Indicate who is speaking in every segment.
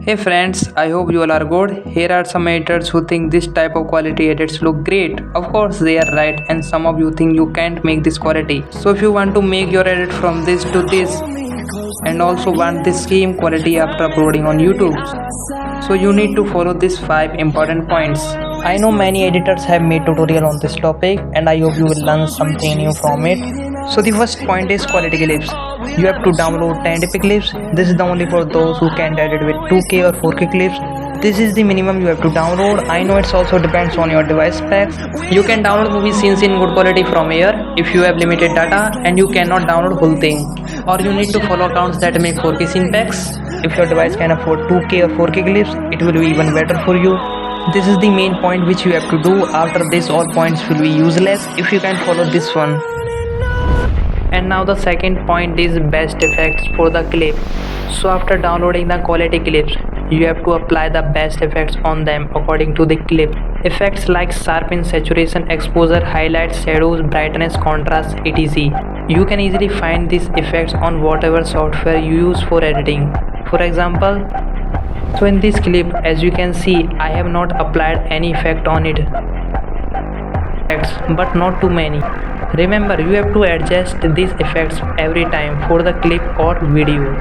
Speaker 1: Hey friends, I hope you all are good. Here are some editors who think this type of quality edits look great. Of course they are right, and some of you think you can't make this quality. So if you want to make your edit from this to this and also want the same quality after uploading on YouTube, so you need to follow these 5 important points. I know many editors have made tutorial on this topic and I hope you will learn something new from it. So the first point is quality clips. You have to download 1080p clips. This is the only for those who can edit with 2K or 4K clips. This is the minimum you have to download. I know it also depends on your device specs. You can download movie scenes in good quality from here if you have limited data and you cannot download whole thing. Or you need to follow accounts that make 4K scene packs. If your device can afford 2K or 4K clips, it will be even better for you. This is the main point which you have to do. After this all points will be useless if you can follow this one. And now the second point is best effects for the clip. So after downloading the quality clips, you have to apply the best effects on them according to the clip. Effects like sharpen, saturation, exposure, highlights, shadows, brightness, contrast, etc. You can easily find these effects on whatever software you use for editing. For example, so in this clip, as you can see, I have not applied any effect on it, but not too many. Remember, you have to adjust these effects every time for the clip or video.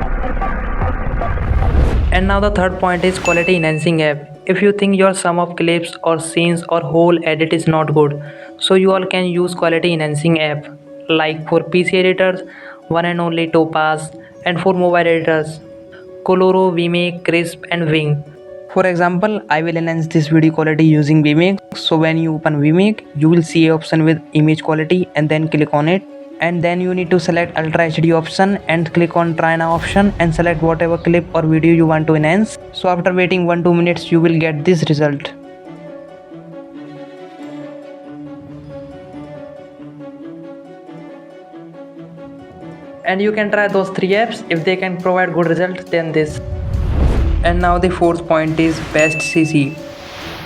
Speaker 1: And now the third point is quality enhancing app. If you think your sum of clips or scenes or whole edit is not good, so you all can use quality enhancing app like for PC editors, one and only Topaz, and for mobile editors, Coloro, Vmake, Crisp, and Wing. For example, I will enhance this video quality using Vmake. So when you open Vmake, you will see an option with image quality and then click on it. And then you need to select Ultra HD option and click on Try Now option and select whatever clip or video you want to enhance. So after waiting 1-2 minutes, you will get this result. And you can try those 3 apps. If they can provide good result, then this. And now the fourth point is best CC.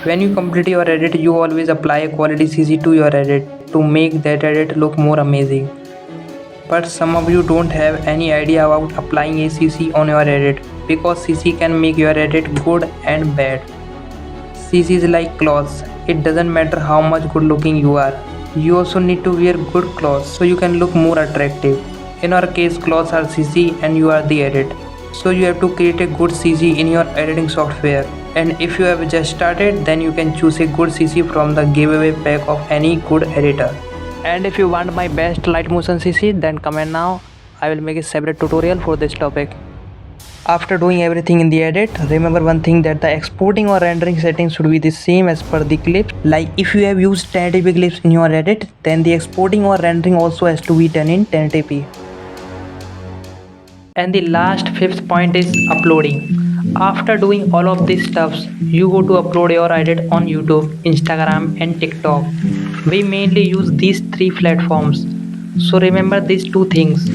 Speaker 1: When you complete your edit, you always apply a quality CC to your edit to make that edit look more amazing. But some of you don't have any idea about applying a CC on your edit because CC can make your edit good and bad. CC is like clothes. It doesn't matter how much good looking you are. You also need to wear good clothes so you can look more attractive. In our case, clothes are CC and you are the edit. So you have to create a good CC in your editing software. And if you have just started, then you can choose a good CC from the giveaway pack of any good editor. And if you want my best light motion CC, then comment now. I will make a separate tutorial for this topic. After doing everything in the edit, remember one thing, that the exporting or rendering settings should be the same as per the clip. Like if you have used 1080p clips in your edit, then the exporting or rendering also has to be done in 1080p. And the last fifth point is uploading. After doing all of these stuffs, you go to upload your edit on YouTube, Instagram and TikTok. We mainly use these 3 platforms. So remember these 2 things.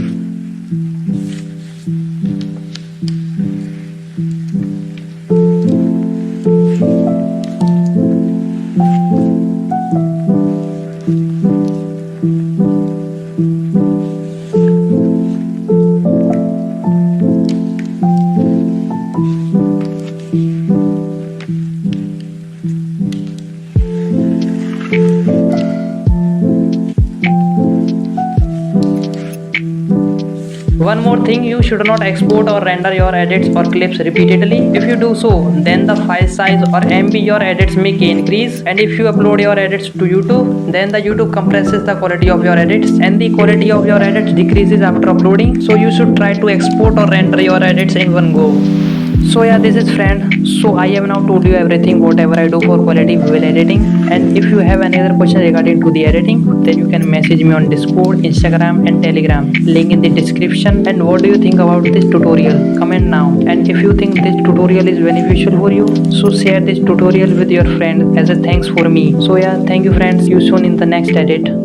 Speaker 1: One more thing, you should not export or render your edits or clips repeatedly. If you do so, then the file size or MB your edits may increase, and if you upload your edits to YouTube, then the YouTube compresses the quality of your edits and the quality of your edits decreases after uploading. So you should try to export or render your edits in one go. So yeah, this is friend. So I have now told you everything whatever I do for quality visual editing. And if you have any other question regarding to the editing, then you can message me on Discord, Instagram and Telegram. Link in the description. And what do you think about this tutorial? Comment now. And if you think this tutorial is beneficial for you, so share this tutorial with your friend as a thanks for me. So yeah, thank you friends. See you soon in the next edit.